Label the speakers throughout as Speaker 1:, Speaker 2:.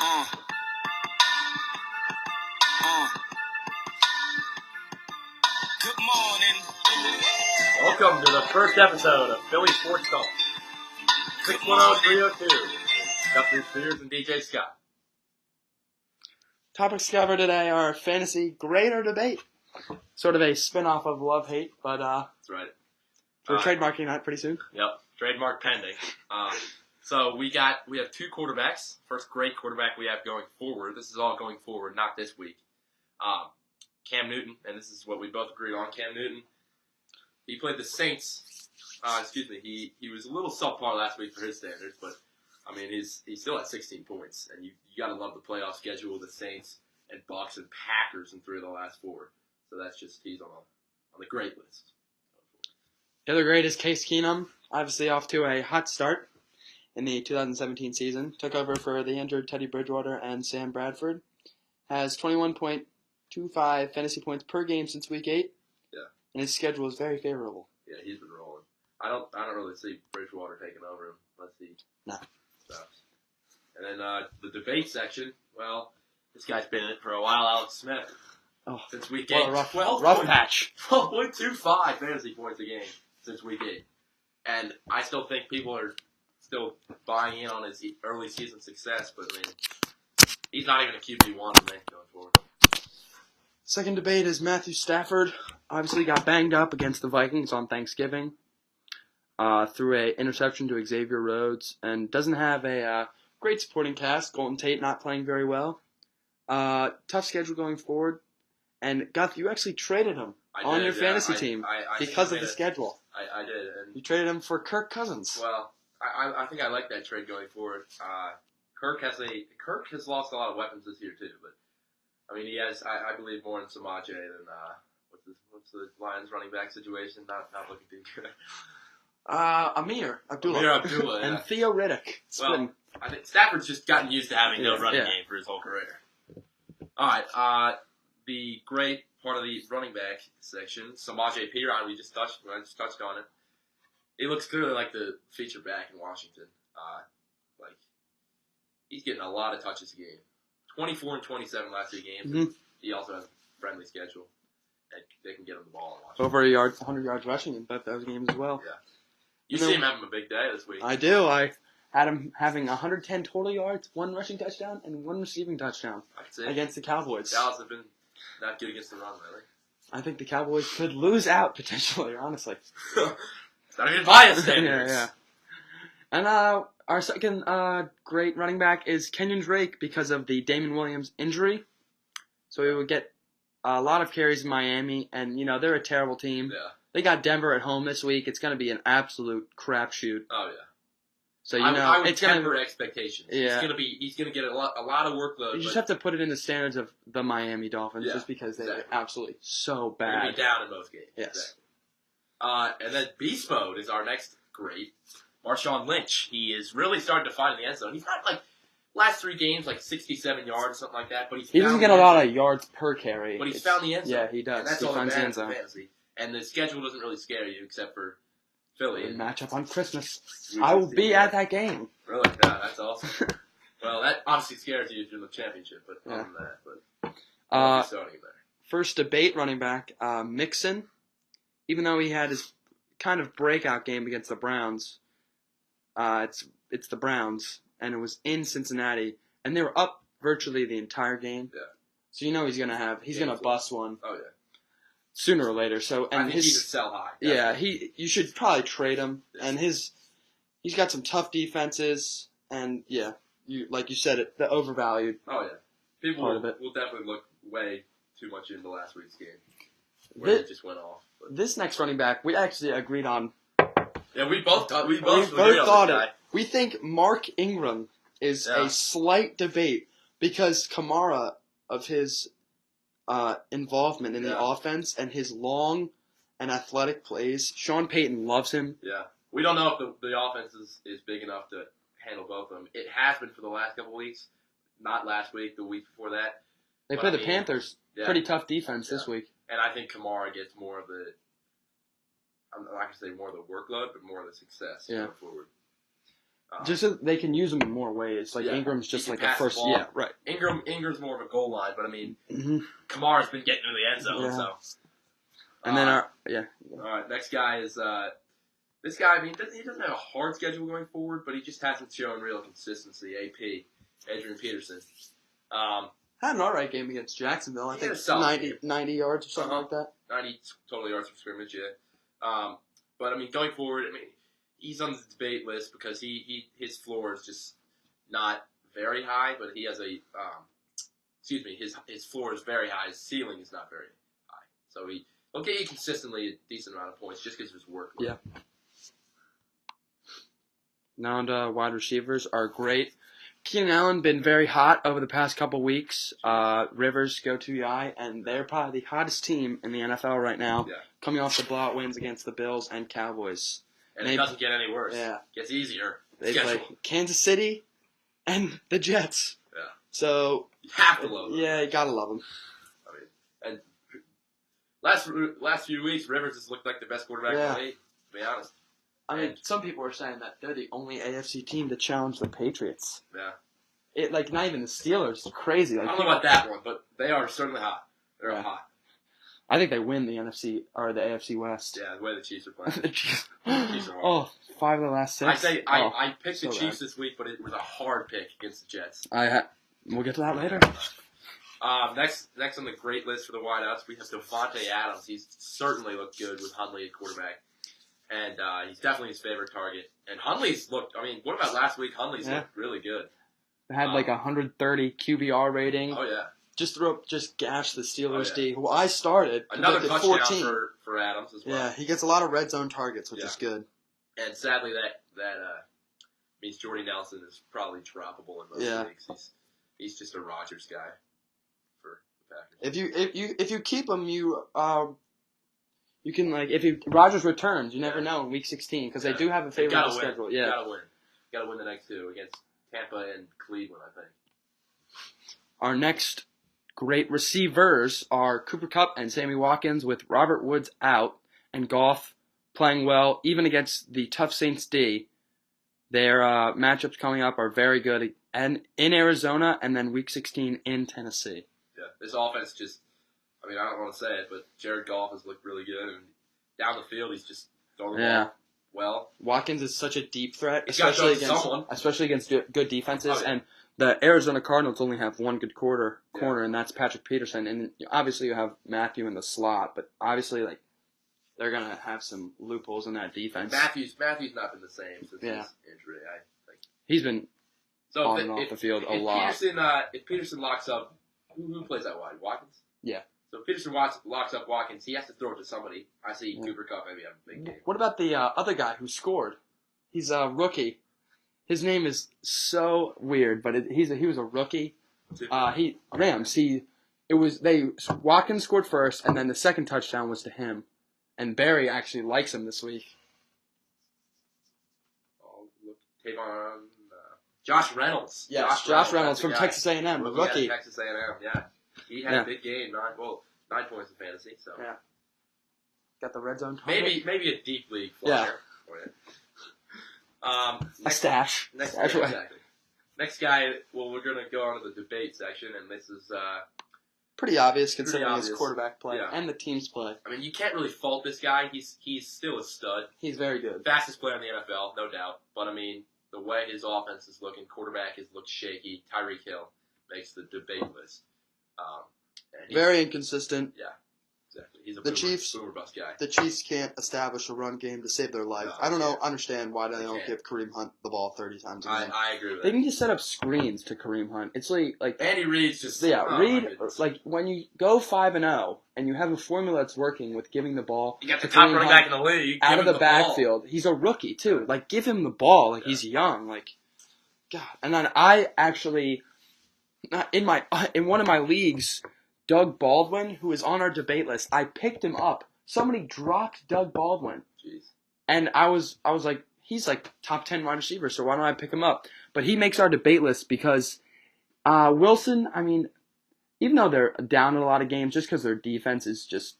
Speaker 1: Uh, uh. Good morning.
Speaker 2: Welcome to the first episode of Philly Sports Talk. 610-302. Scott and Speers and DJ Scott.
Speaker 3: Topics covered today are fantasy grade or debate. Sort of a spin-off of love-hate, but
Speaker 2: That's right.
Speaker 3: we're trademarking that pretty soon.
Speaker 2: Yep. Trademark pending. So we have two quarterbacks. First great quarterback we have going forward. This is all going forward, not this week. Cam Newton, and this is what we both agreed on. Cam Newton, he played the Saints. He was a little subpar last week for his standards, but I mean he's still at 16 points, and you gotta love the playoff schedule with the Saints and Bucks and Packers in 3 of the last 4. So that's just he's on the great list.
Speaker 3: The other grade is Case Keenum, obviously off to a hot start in the 2017 season. Took over for the injured Teddy Bridgewater and Sam Bradford. Has 21.25 fantasy points per game since week 8.
Speaker 2: Yeah.
Speaker 3: And his schedule is very favorable.
Speaker 2: Yeah, he's been rolling. I don't really see Bridgewater taking over him. Let's see.
Speaker 3: No.
Speaker 2: Stops. And then the debate section. Well, this guy's been in it for a while. Alex Smith.
Speaker 3: Oh,
Speaker 2: since week
Speaker 3: what
Speaker 2: 8.
Speaker 3: a rough patch.
Speaker 2: 12.25 fantasy points a game since week 8. And I still think people are still buying in on his early season success, but I mean, he's not even a QB1 to me going forward.
Speaker 3: Second debate is Matthew Stafford. Obviously got banged up against the Vikings on Thanksgiving. Threw an interception to Xavier Rhodes, and doesn't have a great supporting cast. Golden Tate not playing very well. Tough schedule going forward. And Guth, you actually traded him on your fantasy team because of the schedule.
Speaker 2: I did. And
Speaker 3: you traded him for Kirk Cousins.
Speaker 2: Well, I think I like that trade going forward. Kirk has lost a lot of weapons this year too, but I mean he has I believe more in Samaje than what's the Lions running back situation? Not looking too good.
Speaker 3: Amir Abdullah,
Speaker 2: yeah.
Speaker 3: And Theo Riddick.
Speaker 2: Well, I think Stafford's just gotten used to having no running game for his whole career. All right, the great part of the running back section, Samaje Perine, I just touched on it. He looks clearly like the feature back in Washington. He's getting a lot of touches a game. 24 and 27 last 2 games.
Speaker 3: Mm-hmm.
Speaker 2: He also has a friendly schedule. And they can get him the ball in Washington.
Speaker 3: Over 100 yards rushing in both those games as well.
Speaker 2: Yeah. You see him having a big day this week.
Speaker 3: I do. I had him having 110 total yards, 1 rushing touchdown, and 1 receiving touchdown against the Cowboys.
Speaker 2: Dallas have been not good against the run, really.
Speaker 3: I think the Cowboys could lose out, potentially, honestly.
Speaker 2: It's not even bias standards.
Speaker 3: Yeah. And our second great running back is Kenyon Drake because of the Damon Williams injury. So he would get a lot of carries in Miami, and, they're a terrible team.
Speaker 2: Yeah.
Speaker 3: They got Denver at home this week. It's going to be an absolute crapshoot.
Speaker 2: Oh, yeah.
Speaker 3: So,
Speaker 2: I would
Speaker 3: it's
Speaker 2: temper expectations.
Speaker 3: Yeah.
Speaker 2: He's gonna get a lot of workload.
Speaker 3: You just have to put it in the standards of the Miami Dolphins, just because they're absolutely so bad.
Speaker 2: They'll be down in most games.
Speaker 3: Yes.
Speaker 2: Exactly. And then Beast Mode is our next great. Marshawn Lynch. He is really starting to find the end zone. He's not last 3 games 67 yards, something like that. But
Speaker 3: he doesn't get a lot of yards per carry.
Speaker 2: But he's found the end zone.
Speaker 3: Yeah, he does.
Speaker 2: And that's
Speaker 3: he
Speaker 2: all
Speaker 3: finds
Speaker 2: that
Speaker 3: the end
Speaker 2: matters
Speaker 3: zone.
Speaker 2: in fantasy. And the schedule doesn't really scare you, except for Philly.
Speaker 3: And matchup on Christmas. I will be at that game.
Speaker 2: Really? Yeah, that's awesome. Well, that obviously scares you if you're in the championship, but other than that, but starting there.
Speaker 3: First debate running back, Mixon. Even though he had his kind of breakout game against the Browns, it's the Browns, and it was in Cincinnati, and they were up virtually the entire game.
Speaker 2: Yeah.
Speaker 3: So he's gonna bust one.
Speaker 2: Oh yeah.
Speaker 3: Sooner or later. So
Speaker 2: I think he's a sell high.
Speaker 3: Yeah, you should probably trade him. Yeah. And he's got some tough defenses, and like you said, the overvalued.
Speaker 2: Oh yeah, people will definitely look way too much into last week's game where it just went off. But.
Speaker 3: This next running back, we actually agreed on.
Speaker 2: Yeah, we both thought
Speaker 3: it. We think Mark Ingram is a slight debate because Kamara of his involvement in the offense and his long and athletic plays. Sean Payton loves him.
Speaker 2: Yeah. We don't know if the offense is big enough to handle both of them. It has been for the last couple weeks. Not last week, the week before that.
Speaker 3: They play the Panthers. Pretty tough defense this week.
Speaker 2: And I think Kamara gets more of the, I'm not going to say more of the workload, but more of the success going forward.
Speaker 3: Just so they can use him in more ways. Like Ingram's just like a first. Yeah, right.
Speaker 2: Ingram's more of a goal line, but I mean,
Speaker 3: Mm-hmm.
Speaker 2: Kamara's been getting into the end zone.
Speaker 3: Yeah.
Speaker 2: So.
Speaker 3: And then
Speaker 2: All right, next guy is this guy. I mean, he doesn't have a hard schedule going forward, but he just hasn't shown real consistency. AP Adrian Peterson.
Speaker 3: Had an alright game against Jacksonville. I think 90 yards or something like that.
Speaker 2: 90 total yards from scrimmage, yeah. But I mean, going forward, I mean, he's on the debate list because his floor is just not very high, but he has his floor is very high. His ceiling is not very high, so he'll get you consistently a decent amount of points just because of his work.
Speaker 3: Yeah. Now on wide receivers are great. Keenan Allen been very hot over the past couple weeks. Rivers go to Yai, and they're probably the hottest team in the NFL right now, coming off the blowout wins against the Bills and Cowboys.
Speaker 2: And it doesn't get any worse.
Speaker 3: Yeah.
Speaker 2: It gets easier.
Speaker 3: They play Kansas City and the Jets.
Speaker 2: Yeah.
Speaker 3: So
Speaker 2: you have to love them.
Speaker 3: Yeah, you gotta love them.
Speaker 2: I mean, and last few weeks, Rivers has looked like the best quarterback in the league, to be honest.
Speaker 3: I mean, some people are saying that they're the only AFC team to challenge the Patriots.
Speaker 2: Yeah.
Speaker 3: Not even the Steelers. It's crazy.
Speaker 2: I don't know about that one, but they are certainly hot. They're hot.
Speaker 3: I think they win the NFC or the AFC West.
Speaker 2: Yeah, the way the Chiefs are playing.
Speaker 3: The Chiefs.
Speaker 2: Are
Speaker 3: 5 of the last 6.
Speaker 2: I picked the Chiefs this week, but it was a hard pick against the Jets.
Speaker 3: We'll get to that later.
Speaker 2: Next on the great list for the wideouts, we have Devontae Adams. He's certainly looked good with Hundley at quarterback. And he's definitely his favorite target. And Hundley's looked, I mean, what about last week? Hundley's looked really good.
Speaker 3: They had like 130 QBR rating.
Speaker 2: Oh, yeah.
Speaker 3: Just gashed the Steelers D, who I started.
Speaker 2: Another touchdown for Adams as well.
Speaker 3: Yeah, he gets a lot of red zone targets, which is good.
Speaker 2: And sadly, that means Jordy Nelson is probably droppable in most leagues. He's just a Rodgers guy for the Packers.
Speaker 3: If you keep him, you can if Rodgers returns, you never know in Week 16 because they do have a favorable schedule. Yeah,
Speaker 2: gotta win the next two against Tampa and Cleveland, I think.
Speaker 3: Our next great receivers are Cooper Kupp and Sammy Watkins, with Robert Woods out and Goff playing well, even against the tough Saints D. Their matchups coming up are very good, and in Arizona, and then Week 16 in Tennessee.
Speaker 2: Yeah, this offense just. I mean, I don't want to say it, but Jared Goff has looked really good, and down the field, he's just throwing the ball well.
Speaker 3: Watkins is such a deep threat,
Speaker 2: especially
Speaker 3: against good defenses, and the Arizona Cardinals only have one good corner, and that's Patrick Peterson. And obviously, you have Matthew in the slot, but obviously, they're gonna have some loopholes in that defense.
Speaker 2: Matthew's not been the same since his injury. I think
Speaker 3: he's been on and off the field a lot.
Speaker 2: If Peterson locks up, who plays that wide? Watkins.
Speaker 3: Yeah.
Speaker 2: So if Peterson locks up Watkins, he has to throw it to somebody. I see Cooper Kupp maybe have a big game.
Speaker 3: What about the other guy who scored? He's a rookie. His name is so weird, but he was a rookie. Watkins scored first, and then the second touchdown was to him, and Barry actually likes him this week.
Speaker 2: Josh Reynolds.
Speaker 3: Yeah, Josh Reynolds from Texas A&M, the rookie.
Speaker 2: Texas A&M, yeah. He had a big game, 9 points in fantasy. So
Speaker 3: got the red zone.
Speaker 2: Maybe a deep league flyer.
Speaker 3: A stash.
Speaker 2: Exactly. Next guy. Well, we're gonna go on to the debate section, and this is
Speaker 3: pretty obvious considering his quarterback play and the team's play.
Speaker 2: I mean, you can't really fault this guy. He's still a stud.
Speaker 3: He's very good.
Speaker 2: Fastest player in the NFL, no doubt. But I mean, the way his offense is looking, quarterback has looked shaky. Tyreek Hill makes the debate list.
Speaker 3: Very inconsistent.
Speaker 2: Yeah, exactly. He's a boomer bust guy.
Speaker 3: The Chiefs can't establish a run game to save their life. I don't understand why they don't give Kareem Hunt the ball 30 times a game.
Speaker 2: I agree with that.
Speaker 3: They need to set up screens to Kareem Hunt. It's like
Speaker 2: Andy Reid's just
Speaker 3: Reid. When you go 5-0 and you have a formula that's working with giving the ball,
Speaker 2: you got the top running back in the league
Speaker 3: out of the backfield. He's a rookie too. Give him the ball. He's young. God. And then I actually. In one of my leagues, Doug Baldwin, who is on our debate list, I picked him up. Somebody dropped Doug Baldwin.
Speaker 2: Jeez.
Speaker 3: And I was like, he's top 10 wide receiver, so why don't I pick him up? But he makes our debate list because Wilson, I mean, even though they're down in a lot of games, just because their defense is just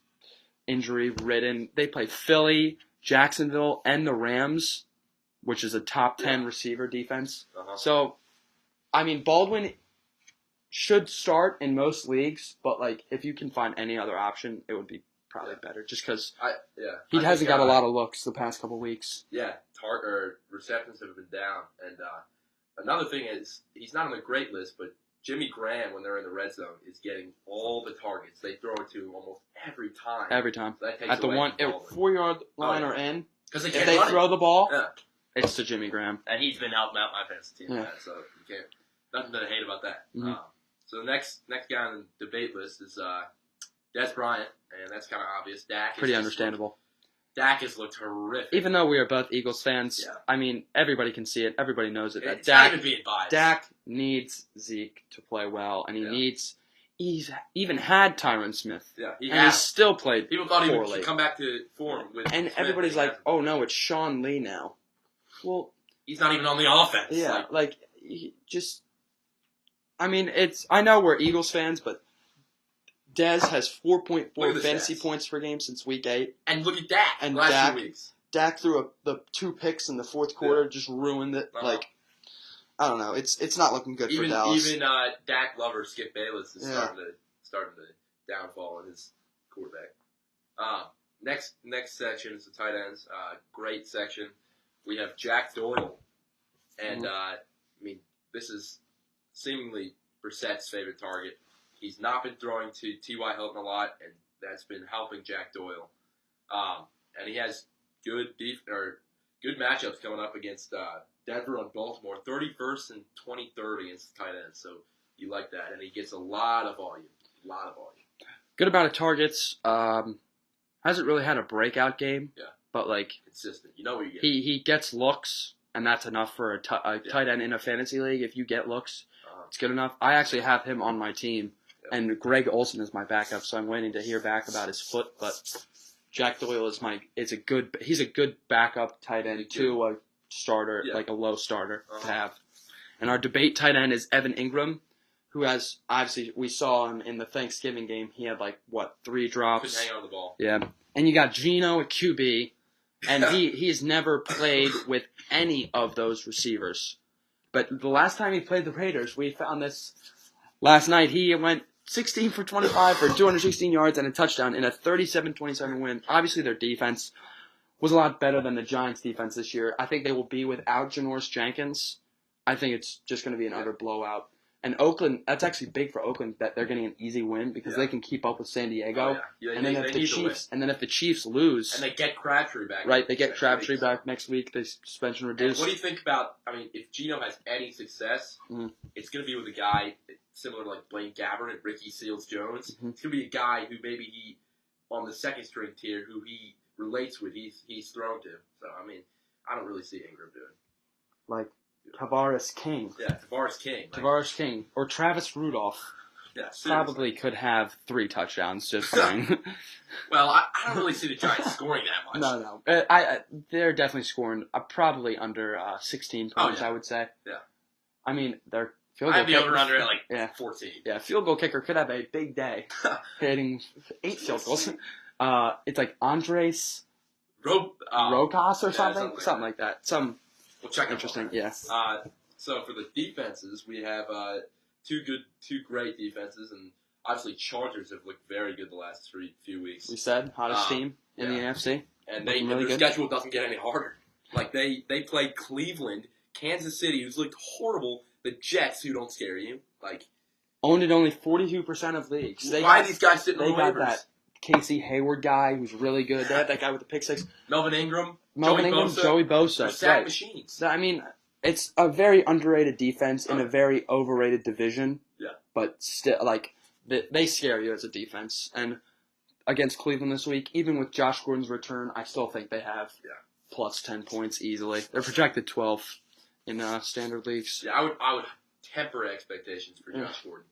Speaker 3: injury-ridden, they play Philly, Jacksonville, and the Rams. which is a top 10 receiver defense.
Speaker 2: Uh-huh.
Speaker 3: So, I mean, Baldwin should start in most leagues, but like if you can find any other option, it would be probably better. Just because he hasn't got a lot of looks the past couple weeks.
Speaker 2: Yeah, receptions have been down, and another thing is he's not on the great list, but Jimmy Graham, when they're in the red zone, is getting all the targets. They throw it to him almost every time.
Speaker 3: Every time.
Speaker 2: So that takes
Speaker 3: at the
Speaker 2: away from
Speaker 3: 4-yard line or in.
Speaker 2: Because
Speaker 3: if they throw the ball, it's to Jimmy Graham.
Speaker 2: And he's been helping out my fantasy team. So you can't nothing to hate about that.
Speaker 3: Mm-hmm.
Speaker 2: So the next guy on the debate list is Des Bryant, and that's kind of obvious.
Speaker 3: Pretty understandable.
Speaker 2: Dak has looked horrific.
Speaker 3: Even though we are both Eagles fans, I mean, everybody can see it. Everybody knows it.
Speaker 2: It's not even being biased.
Speaker 3: Dak needs Zeke to play well, and he's even had Tyron Smith.
Speaker 2: Yeah,
Speaker 3: he still played
Speaker 2: People thought
Speaker 3: poorly.
Speaker 2: he would come back to form with
Speaker 3: and
Speaker 2: Smith,
Speaker 3: everybody's like, oh no, it's Sean Lee now. Well,
Speaker 2: he's not even on the offense.
Speaker 3: Yeah, I mean, I know we're Eagles fans, but Dez has 4.4 fantasy points per game since week 8.
Speaker 2: And look at Dak.
Speaker 3: And
Speaker 2: last 2 weeks.
Speaker 3: Dak threw the 2 picks in the fourth quarter, just ruined it. Like, I don't know. It's not looking good for Dallas.
Speaker 2: Even Dak lover Skip Bayless is starting to downfall in his quarterback. Next section is the tight ends. Great section. We have Jack Doyle, and I mean, this is seemingly Brissett's favorite target. He's not been throwing to T.Y. Hilton a lot, and that's been helping Jack Doyle. And he has good matchups coming up against Denver and Baltimore, 31st and 23rd against the tight ends. So you like that, and he gets a lot of volume. Good
Speaker 3: amount of targets. Hasn't really had a breakout game.
Speaker 2: Yeah.
Speaker 3: But like
Speaker 2: consistent. You know what you get.
Speaker 3: He gets looks, and that's enough for a tight end in a fantasy league. If you get looks, it's good enough. I actually have him on my team. And Greg Olsen is my backup, so I'm waiting to hear back about his foot. But Jack Doyle he's a good backup tight end to a starter, like a low starter to have. And our debate tight end is Evan Ingram, who has obviously we saw him in the Thanksgiving game. He had 3 drops.
Speaker 2: Couldn't hang on the ball.
Speaker 3: Yeah, and you got Geno at QB, and he's never played with any of those receivers. But the last time he played the Raiders, we found this last night. He went 16 for 25 for 216 yards and a touchdown in a 37-27 win. Obviously, their defense was a lot better than the Giants' defense this year. I think they will be without Janoris Jenkins. I think it's just going to be an utter blowout. And Oakland, that's actually big for Oakland that they're getting an easy win because they can keep up with San Diego.
Speaker 2: And then
Speaker 3: if the Chiefs lose,
Speaker 2: and they get Crabtree back,
Speaker 3: they get Crabtree back next week. The suspension reduced.
Speaker 2: And what do you think about? I mean, if Geno has any success, it's going to be with a guy similar to Blaine Gabbert and Ricky Seals-Jones. It's going to be a guy who maybe he on the second string tier who he relates with. He's thrown to. So I mean, I don't really see Ingram doing
Speaker 3: Tavares King.
Speaker 2: Yeah, Tavares King.
Speaker 3: Tavares King. Or Travis Rudolph.
Speaker 2: Yeah,
Speaker 3: probably could have 3 touchdowns, just saying.
Speaker 2: Well, I don't really see the Giants scoring that much.
Speaker 3: No. They're definitely scoring probably under 16 points, I would say.
Speaker 2: Yeah.
Speaker 3: I mean, their field goal
Speaker 2: I'd be over-under at 14.
Speaker 3: Yeah, field goal kicker could have a big day, hitting 8 field goals. It's Andres Rokas or something? Something like that.
Speaker 2: We'll check
Speaker 3: interesting, yes.
Speaker 2: So for the defenses, we have two great defenses, and obviously Chargers have looked very good the last few weeks.
Speaker 3: We said hottest team in the NFC,
Speaker 2: and their schedule doesn't get any harder. They played Cleveland, Kansas City, who's looked horrible, the Jets, who don't scare you,
Speaker 3: owned in only 42% of leagues.
Speaker 2: Why are these guys sitting on waivers?
Speaker 3: They got that Casey Hayward guy who's really good. They have that guy with the pick six.
Speaker 2: Melvin Ingram,
Speaker 3: Joey Bosa.
Speaker 2: Sack machines.
Speaker 3: I mean, it's a very underrated defense in a very overrated division.
Speaker 2: Yeah.
Speaker 3: But still, they scare you as a defense. And against Cleveland this week, even with Josh Gordon's return, I still think they have plus 10 points easily. They're projected 12th in standard leagues.
Speaker 2: Yeah, I would temper expectations for Josh Gordon.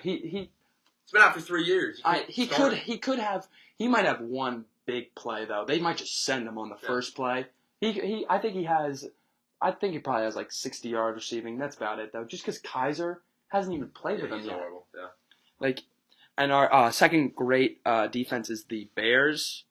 Speaker 2: He's been out for 3 years.
Speaker 3: He might have one big play though. They might just send him on the first play. I think he probably has 60 yards receiving. That's about it though. Just because Kaiser hasn't even played with him yet.
Speaker 2: Horrible. Yeah.
Speaker 3: And our second great defense is the Bears.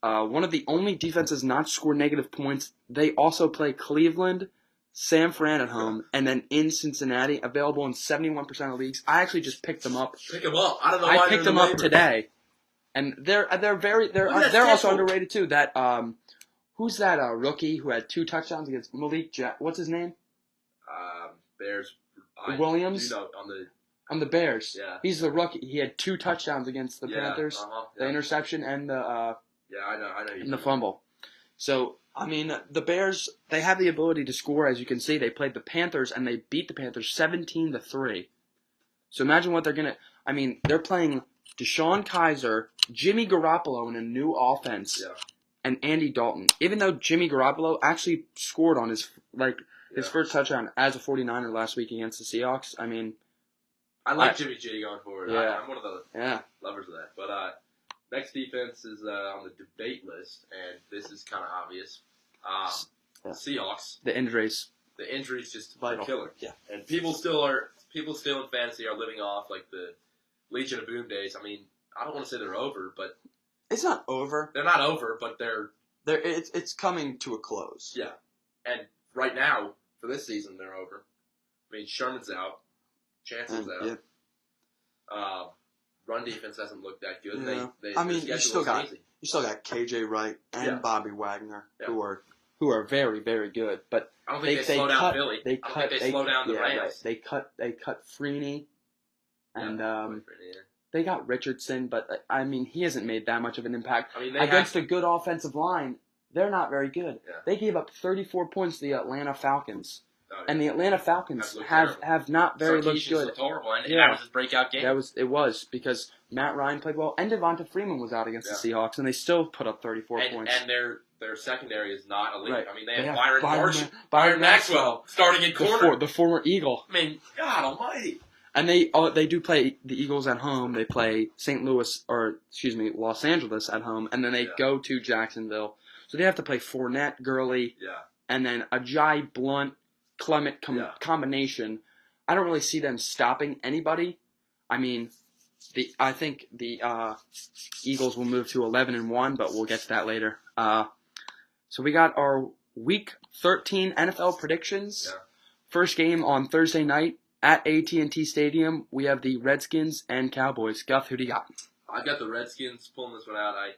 Speaker 3: one of the only defenses not to score negative points. They also play Cleveland, San Fran at home, and then in Cincinnati, available in 71% of leagues. I actually just picked them up.
Speaker 2: Pick them up. I don't know why
Speaker 3: I picked them up today, and they're also underrated too. That who's that rookie who had 2 touchdowns against Malik Jack? What's his name?
Speaker 2: Bears.
Speaker 3: Williams on the Bears.
Speaker 2: Yeah.
Speaker 3: He's the rookie. He had 2 touchdowns against the Panthers. The interception and the
Speaker 2: I know.
Speaker 3: and the fumble. So I mean, the Bears, they have the ability to score. As you can see, they played the Panthers and they beat the Panthers 17-3. So imagine what they're gonna. I mean, they're playing Deshaun Kaiser, Jimmy Garoppolo in a new offense, and Andy Dalton. Even though Jimmy Garoppolo actually scored on his first touchdown as a 49er last week against the Seahawks. I mean,
Speaker 2: I like Jimmy G going forward.
Speaker 3: Yeah.
Speaker 2: I'm one of the lovers of that. But next defense is on the debate list, and this is kind of obvious. Seahawks.
Speaker 3: The injuries
Speaker 2: just
Speaker 3: vital.
Speaker 2: Killer.
Speaker 3: Yeah.
Speaker 2: And people still in fantasy are living off like the Legion of Boom days. I mean, I don't want to say they're over, but
Speaker 3: it's not over.
Speaker 2: They're not over, but they're
Speaker 3: it's coming to a close.
Speaker 2: Yeah. And right now, for this season, they're over. I mean, Sherman's out. Chancellor's out.
Speaker 3: Yep.
Speaker 2: Run defense hasn't looked that good.
Speaker 3: Yeah. You still got KJ Wright and Bobby Wagner who are very, very good. But
Speaker 2: I don't think they slow down Philly. They slow down the Rams.
Speaker 3: They cut Freeney, and they got Richardson. But I mean, he hasn't made that much of an impact against a good offensive line. They're not very good. Yeah. They gave up 34 points to the Atlanta Falcons. And the Atlanta Falcons have not very looked good.
Speaker 2: Horrible, and that was his breakout game.
Speaker 3: It was because Matt Ryan played well, and Devonta Freeman was out against the Seahawks, and they still put up 34 points.
Speaker 2: And their secondary is not elite.
Speaker 3: Right.
Speaker 2: I mean, they have Byron Maxwell starting in corner,
Speaker 3: the former Eagle.
Speaker 2: I mean, God Almighty.
Speaker 3: And they do play the Eagles at home. They play Los Angeles at home, and then they go to Jacksonville. So they have to play Fournette, Gurley, and then Ajayi, Blunt, Clement combination. I don't really see them stopping anybody. I mean, I think the Eagles will move to 11-1, but we'll get to that later. So we got our Week 13 NFL predictions.
Speaker 2: Yeah.
Speaker 3: First game on Thursday night at AT&T Stadium. We have the Redskins and Cowboys. Guth, who do you got?
Speaker 2: I've got the Redskins pulling this one out. I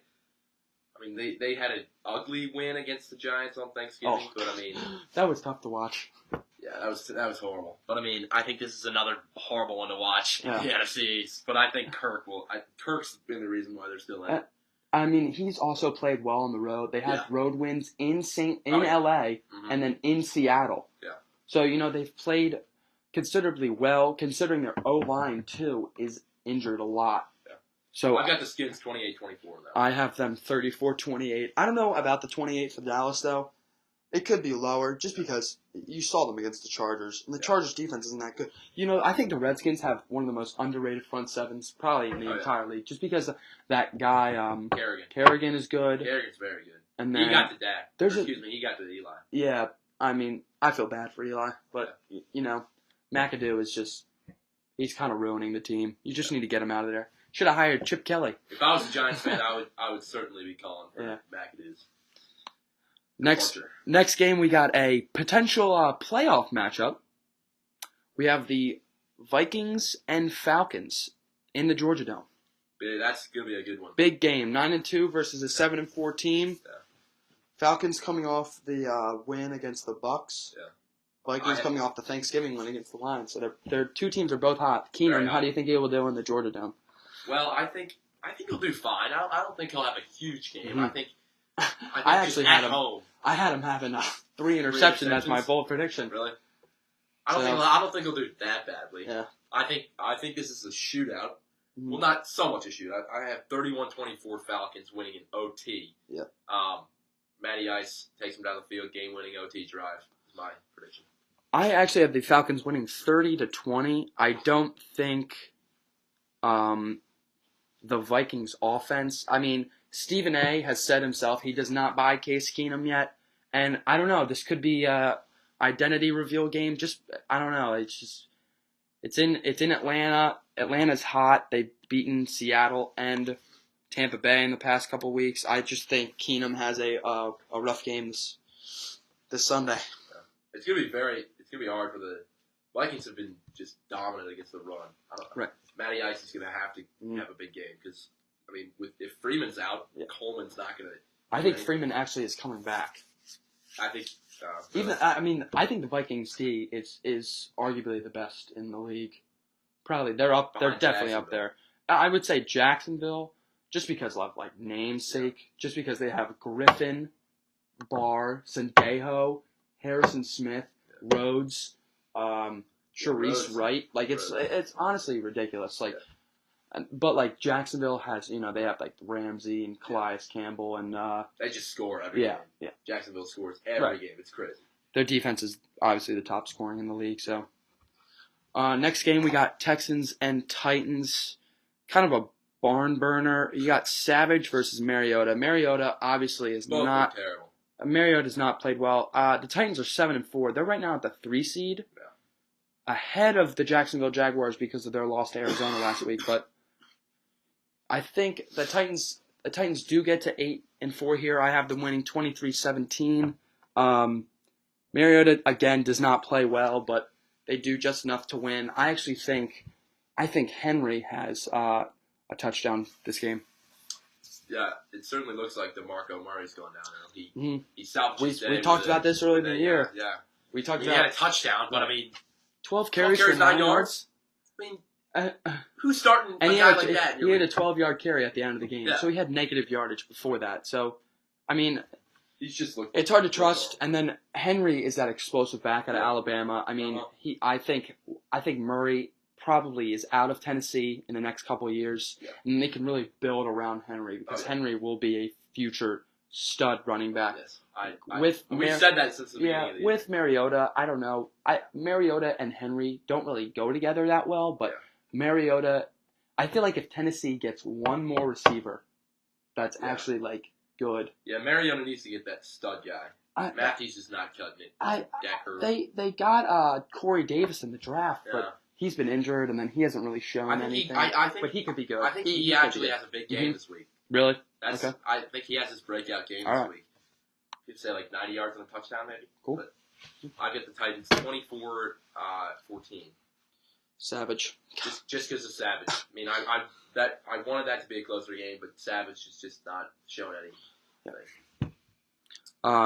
Speaker 2: mean, they had an ugly win against the Giants on Thanksgiving, but I mean,
Speaker 3: that was tough to watch.
Speaker 2: Yeah, that was horrible. But I mean, I think this is another horrible one to watch in the NFC East. But I think Kirk's been the reason why they're still in.
Speaker 3: I mean, he's also played well on the road. They had road wins in LA and then in Seattle. Yeah. So they've played considerably well, considering their O-line too is injured a lot. So
Speaker 2: I've got the Skins 28-24 though.
Speaker 3: I have them 34-28. I don't know about the 28 for Dallas though. It could be lower just because you saw them against the Chargers, and the Chargers defense isn't that good. I think the Redskins have one of the most underrated front sevens probably in the entire league, just because that guy Kerrigan is good.
Speaker 2: Kerrigan's very good.
Speaker 3: And then
Speaker 2: he got to Dak. He got to Eli.
Speaker 3: Yeah, I mean, I feel bad for Eli, but McAdoo is he's kind of ruining the team. You just need to get him out of there. Should have hired Chip Kelly.
Speaker 2: If I was a Giants fan, I would certainly be calling for McAdoo's.
Speaker 3: Next game, we got a potential playoff matchup. We have the Vikings and Falcons in the Georgia Dome.
Speaker 2: Yeah, that's going to be a good one.
Speaker 3: Big game, 9-2 versus a 7-4 team. Yeah. Falcons coming off the win against the Bucks. Yeah. Vikings coming off the Thanksgiving win against the Lions. So their two teams are both hot. Keenan, how do you think he will do in the Georgia Dome?
Speaker 2: Well, I think he'll do fine. I don't think he'll have a huge game.
Speaker 3: Mm-hmm. I actually had him having 3 interceptions as my bold prediction.
Speaker 2: Really? I don't think he'll do that badly.
Speaker 3: Yeah.
Speaker 2: I think this is a shootout.
Speaker 3: Mm-hmm.
Speaker 2: Well, not so much a shootout. I have 31-24 Falcons winning in OT.
Speaker 3: Yeah.
Speaker 2: Matty Ice takes them down the field, game-winning OT drive. Is my prediction.
Speaker 3: I actually have the Falcons winning 30-20. I don't think the Vikings offense. I mean, Stephen A. has said himself he does not buy Case Keenum yet, and I don't know. This could be a identity reveal game. I don't know. It's in Atlanta. Atlanta's hot. They've beaten Seattle, and Tampa Bay in the past couple weeks. I just think Keenum has a rough game this Sunday.
Speaker 2: Yeah. It's gonna be hard for the Vikings. Have been just dominant against the run. I don't know.
Speaker 3: Right.
Speaker 2: Matty Ice is gonna have to have a big game because I mean, if Freeman's out, Coleman's not gonna.
Speaker 3: I think Freeman actually is coming back.
Speaker 2: I think.
Speaker 3: I think the Vikings D is arguably the best in the league. Probably they're up. They're definitely up there. I would say Jacksonville, just because of like namesake, just because they have Griffin, Barr, Sendejo, Harrison Smith, Rhodes, Sharice Wright. Like it's honestly ridiculous. Like, but like Jacksonville has they have like Ramsey and Calais Campbell and
Speaker 2: they just score every game.
Speaker 3: Yeah.
Speaker 2: Jacksonville scores every game. It's crazy.
Speaker 3: Their defense is obviously the top scoring in the league. So next game we got Texans and Titans. Kind of a barn burner. You got Savage versus Mariota. Mariota obviously is not
Speaker 2: terrible.
Speaker 3: Mariota has not played well. The Titans are 7-4. They're right now at the 3 seed, ahead of the Jacksonville Jaguars because of their loss to Arizona last week. But I think the Titans do get to 8-4 here. I have them winning 23-17. Mariota again does not play well, but they do just enough to win. I think Henry has a touchdown this game.
Speaker 2: Yeah, it certainly looks like DeMarco Murray's going down there. He salvaged
Speaker 3: We talked about this earlier in the year.
Speaker 2: Yeah.
Speaker 3: We talked
Speaker 2: He
Speaker 3: about
Speaker 2: had a touchdown, but
Speaker 3: 12 carries for 9 yards.
Speaker 2: I mean, who's starting a guy like that?
Speaker 3: He had a 12-yard carry at the end of the game,
Speaker 2: Yeah.
Speaker 3: so he had negative yardage before that. So, I mean,
Speaker 2: he's just
Speaker 3: it's hard to trust. And then Henry is that explosive back out of Alabama. I mean, I think Murray probably is out of Tennessee in the next couple of years, and they can really build around Henry because Henry will be a future stud running back.
Speaker 2: Yes. We've said that since the beginning of the year.
Speaker 3: With Mariota, I don't know. Mariota and Henry don't really go together that well, but Mariota, I feel like if Tennessee gets one more receiver that's actually like good.
Speaker 2: Yeah, Mariota needs to get that stud guy. Matthews is not cutting it.
Speaker 3: They got Corey Davis in the draft, but he's been injured, and then he hasn't really shown anything. But he could be good.
Speaker 2: I think he actually has a big game this week.
Speaker 3: Really?
Speaker 2: Okay. I think he has his breakout game this week. You'd say like 90 yards and a touchdown, maybe.
Speaker 3: Cool.
Speaker 2: But I get the Titans 24-14.
Speaker 3: Savage.
Speaker 2: Just because of Savage. I mean, I wanted that to be a closer game, but Savage is just not showing anything.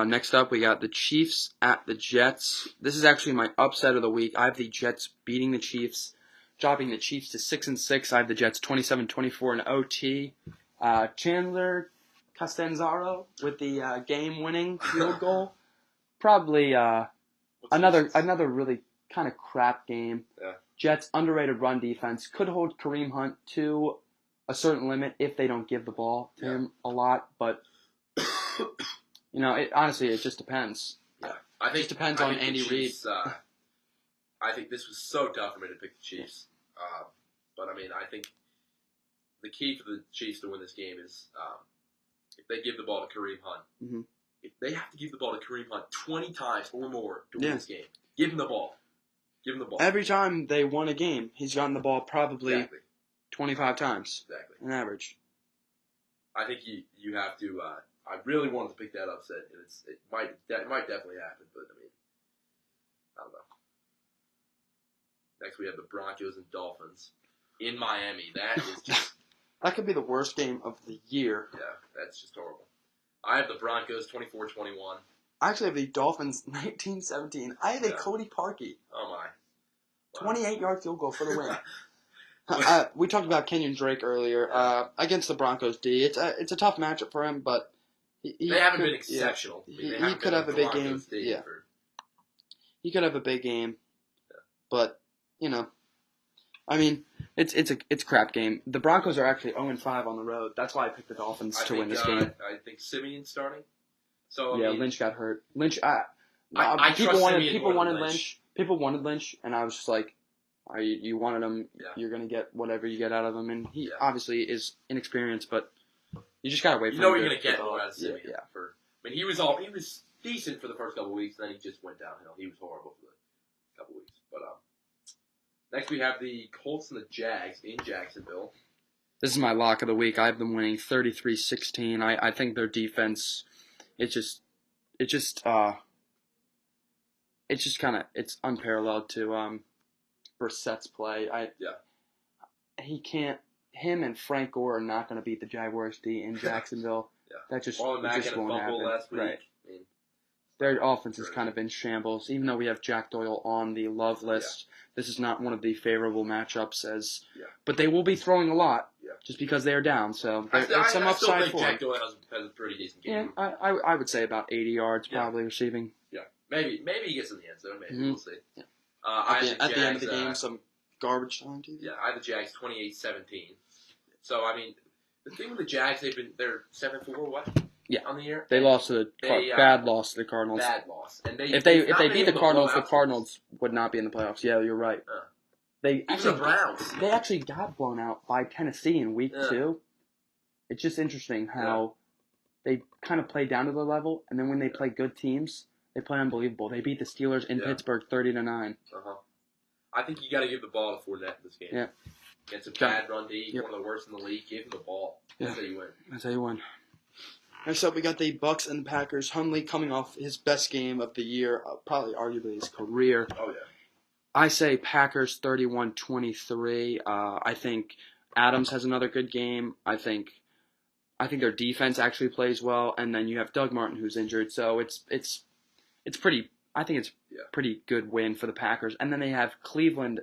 Speaker 3: Next up, we got the Chiefs at the Jets. This is actually my upset of the week. I have the Jets beating the Chiefs, dropping the Chiefs to 6-6. I have the Jets 27-24 in OT. Chandler Castanzaro with the game-winning field goal. Probably another really kind of crap game.
Speaker 2: Yeah.
Speaker 3: Jets underrated run defense could hold Kareem Hunt to a certain limit if they don't give the ball to him a lot, but honestly, it just depends.
Speaker 2: Yeah,
Speaker 3: it just depends on Andy Reid.
Speaker 2: I think this was so tough for me to pick the Chiefs, but I mean, I think the key for the Chiefs to win this game is if they give the ball to Kareem Hunt.
Speaker 3: Mm-hmm.
Speaker 2: If they have to give the ball to Kareem Hunt 20 times or more to win this game, give him the ball. Give him the ball.
Speaker 3: Every time they won a game, he's gotten the ball probably 25 times.
Speaker 2: Exactly.
Speaker 3: On average.
Speaker 2: I think you have to. I really wanted to pick that upset, and it might definitely happen, but I mean, I don't know. Next, we have the Broncos and Dolphins in Miami. That is just
Speaker 3: that could be the worst game of the year.
Speaker 2: Yeah, that's just horrible. I have the Broncos 24-21.
Speaker 3: I actually have the Dolphins 19-17. I have a Cody Parkey.
Speaker 2: Oh my! Wow.
Speaker 3: 28-yard field goal for the win. We talked about Kenyon Drake earlier against the Broncos D. It's a tough matchup for him, but
Speaker 2: they haven't been exceptional.
Speaker 3: Yeah. He could have a big game. Yeah. He could have a big game, but I mean, it's a crap game. The Broncos are actually 0-5 on the road. That's why I picked the Dolphins to win this game.
Speaker 2: I think Simeon's starting. So
Speaker 3: I mean, Lynch got hurt. Lynch.
Speaker 2: People
Speaker 3: wanted Lynch. People wanted Lynch, and I was just like, you wanted him.
Speaker 2: Yeah.
Speaker 3: You're gonna get whatever you get out of him, and he obviously is inexperienced, but you just gotta wait for him.
Speaker 2: You're gonna get more out of Simeon.
Speaker 3: Yeah.
Speaker 2: I mean, he was decent for the first couple of weeks, then he just went downhill. He was horrible for the couple of weeks. But next we have the Colts and the Jags in Jacksonville.
Speaker 3: This is my lock of the week. I have them winning 33-16. I think their defense, it's unparalleled to Brissett's play. Him and Frank Gore are not going to beat the Jaguars D in Jacksonville.
Speaker 2: Yeah.
Speaker 3: That just
Speaker 2: Marlon Mack had a
Speaker 3: won't
Speaker 2: fumble
Speaker 3: happen.
Speaker 2: last week.
Speaker 3: Right.
Speaker 2: I mean,
Speaker 3: Their offense is kind of in shambles. Even though we have Jack Doyle on the love list, this is not one of the favorable matchups. But they will be throwing a lot just because they are down. So there's some upside for
Speaker 2: Jack Doyle has a pretty decent game.
Speaker 3: Yeah, I would say about 80 yards probably receiving.
Speaker 2: Yeah, maybe he gets in the end zone. Maybe we'll see. Yeah.
Speaker 3: At the end of the game, some garbage time TV.
Speaker 2: Yeah, I have the Jags 28-17. So I mean, the thing with the Jags, they're 7-4. What?
Speaker 3: Yeah,
Speaker 2: on the year.
Speaker 3: They lost to bad loss to the Cardinals.
Speaker 2: Bad loss, and
Speaker 3: if they beat the Cardinals would not be in the playoffs. Yeah, you're right. They actually got blown out by Tennessee in week 2. It's just interesting how they kind of play down to their level, and then when they play good teams, they play unbelievable. They beat the Steelers in Pittsburgh 30-9.
Speaker 2: I think you got to give the ball to Fournette in this game.
Speaker 3: Yeah.
Speaker 2: Against a bad run D, one of the worst in the league. Give him the ball. That's how you win.
Speaker 3: That's how you win. Next up, we got the Bucks and the Packers. Hundley coming off his best game of the year, probably arguably his career.
Speaker 2: Oh, yeah.
Speaker 3: I say Packers 31-23. I think Adams has another good game. I think their defense actually plays well, and then you have Doug Martin who's injured, so it's pretty. I think it's pretty good win for the Packers, and then they have Cleveland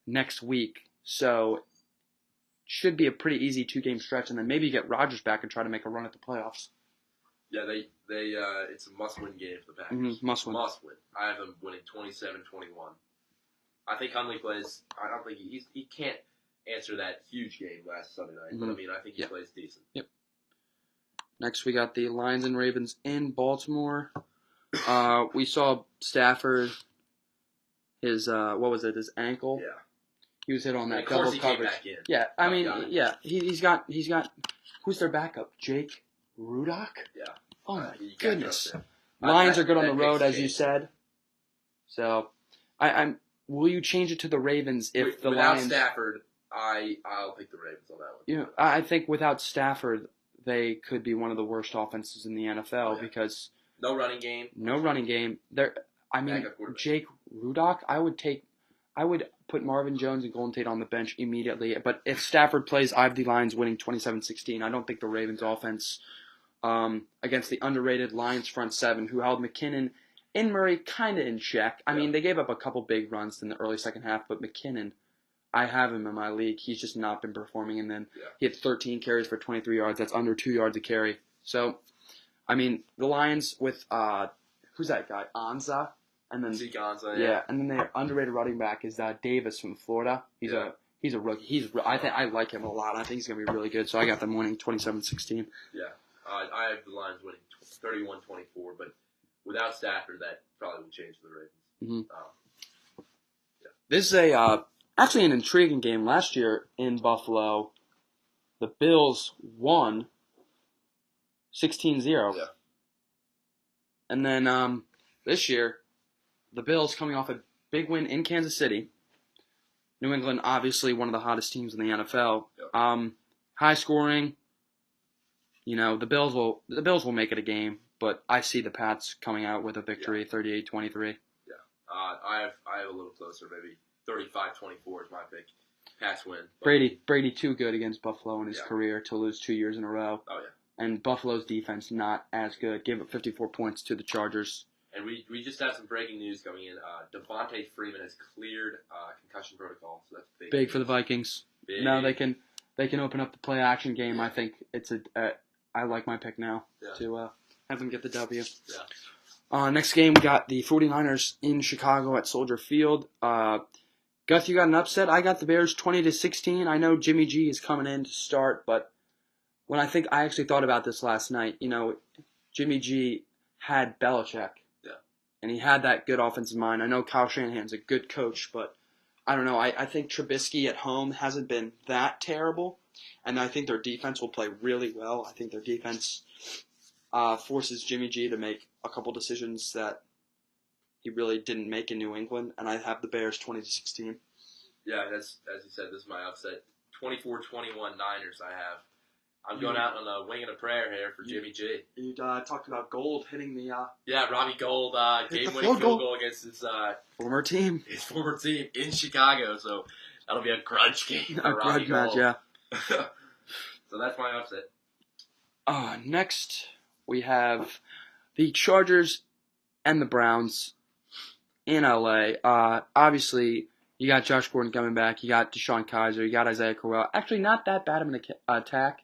Speaker 3: next week, so should be a pretty easy 2-game stretch, and then maybe you get Rodgers back and try to make a run at the playoffs.
Speaker 2: Yeah, they it's a must-win game for the Packers.
Speaker 3: Mm-hmm. Must win.
Speaker 2: I have them winning 27-21. I think Hundley plays. I don't think he can't answer that huge game last Sunday night, but I mean I think he plays decent.
Speaker 3: Yep. Next, we got the Lions and Ravens in Baltimore. We saw Stafford. His his ankle.
Speaker 2: Yeah.
Speaker 3: He was hit on that
Speaker 2: of course
Speaker 3: double
Speaker 2: he
Speaker 3: coverage.
Speaker 2: Came back in.
Speaker 3: Yeah, I mean, he's got. Who's their backup? Jake Rudock.
Speaker 2: Yeah.
Speaker 3: Oh my goodness. Lions are good on the road, as you said. So, will you change it to the Ravens if the
Speaker 2: without
Speaker 3: Lions?
Speaker 2: Stafford, I'll pick the Ravens on that one.
Speaker 3: You know, I think without Stafford, they could be one of the worst offenses in the NFL because
Speaker 2: no running game.
Speaker 3: No running game. Jake Rudock, I would put Marvin Jones and Golden Tate on the bench immediately. But if Stafford plays, I have the Lions winning 27-16. I don't think the Ravens offense against the underrated Lions front seven, who held McKinnon and Murray kind of in check. I mean, they gave up a couple big runs in the early second half, but McKinnon, I have him in my league. He's just not been performing. And then he had 13 carries for 23 yards. That's under 2 yards a carry. So, I mean, the Lions with, who's that guy? Anza? And then
Speaker 2: Zeke Anza,
Speaker 3: and then their underrated running back is Davis from Florida. He's a rookie. I like him a lot. I think he's gonna be really good. So I got them winning 27-16.
Speaker 2: Yeah, I have the Lions winning 31-24. But without Stafford, that probably would change for the Ravens.
Speaker 3: Mm-hmm. This is actually an intriguing game. Last year in Buffalo, the Bills won 16-0.
Speaker 2: Yeah.
Speaker 3: And then this year, the Bills coming off a big win in Kansas City. New England, obviously one of the hottest teams in the NFL.
Speaker 2: Yep.
Speaker 3: High scoring. You know, the Bills will make it a game, but I see the Pats coming out with a victory, 38-23.
Speaker 2: Yeah. I have a little closer, maybe 35-24 is my pick. Pats win.
Speaker 3: Brady too good against Buffalo in his career to lose 2 years in a row.
Speaker 2: Oh yeah.
Speaker 3: And Buffalo's defense not as good. Gave up 54 points to the Chargers.
Speaker 2: And we just have some breaking news coming in. Devontae Freeman has cleared concussion protocol, so that's
Speaker 3: big for the Vikings. Now they can open up the play action game. I think it's I like my pick now to have them get the W.
Speaker 2: Yeah.
Speaker 3: Next game, we got the 49ers in Chicago at Soldier Field. Guth, you got an upset. I got the Bears 20-16. I know Jimmy G is coming in to start, but I actually thought about this last night. You know, Jimmy G had Belichick. And he had that good offensive mind. I know Kyle Shanahan's a good coach, but I don't know. I think Trubisky at home hasn't been that terrible, and I think their defense will play really well. I think their defense forces Jimmy G to make a couple decisions that he really didn't make in New England, and I have the Bears 20-16.
Speaker 2: Yeah, that's as you said. This is my upset. 24-21 Niners. I have. I'm going out on a wing and a prayer here for Jimmy G.
Speaker 3: You talked about Gold hitting the
Speaker 2: Robbie Gold game-winning field goal against his
Speaker 3: former team.
Speaker 2: His former team in Chicago. So that'll be a grudge game.
Speaker 3: A grudge match, yeah.
Speaker 2: So that's my upset.
Speaker 3: Next, we have the Chargers and the Browns in LA. Obviously, you got Josh Gordon coming back. You got Deshaun Kaiser. You got Isaiah Crowell. Actually, not that bad of an attack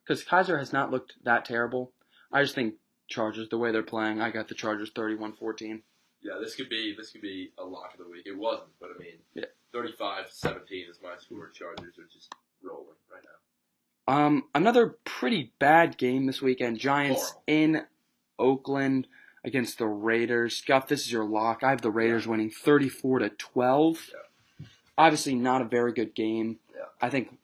Speaker 3: because Kaiser has not looked that terrible. I just think Chargers, the way they're playing, I got the Chargers 31-14.
Speaker 2: Yeah, this could be a lock of the week. It wasn't, but I mean, 35-17 is my score. Chargers are just rolling right now.
Speaker 3: Another pretty bad game this weekend. Giants in Oakland against the Raiders. Scott, this is your lock. I have the Raiders winning 34-12.
Speaker 2: Yeah.
Speaker 3: Obviously, not a very good game.
Speaker 2: Yeah.
Speaker 3: I think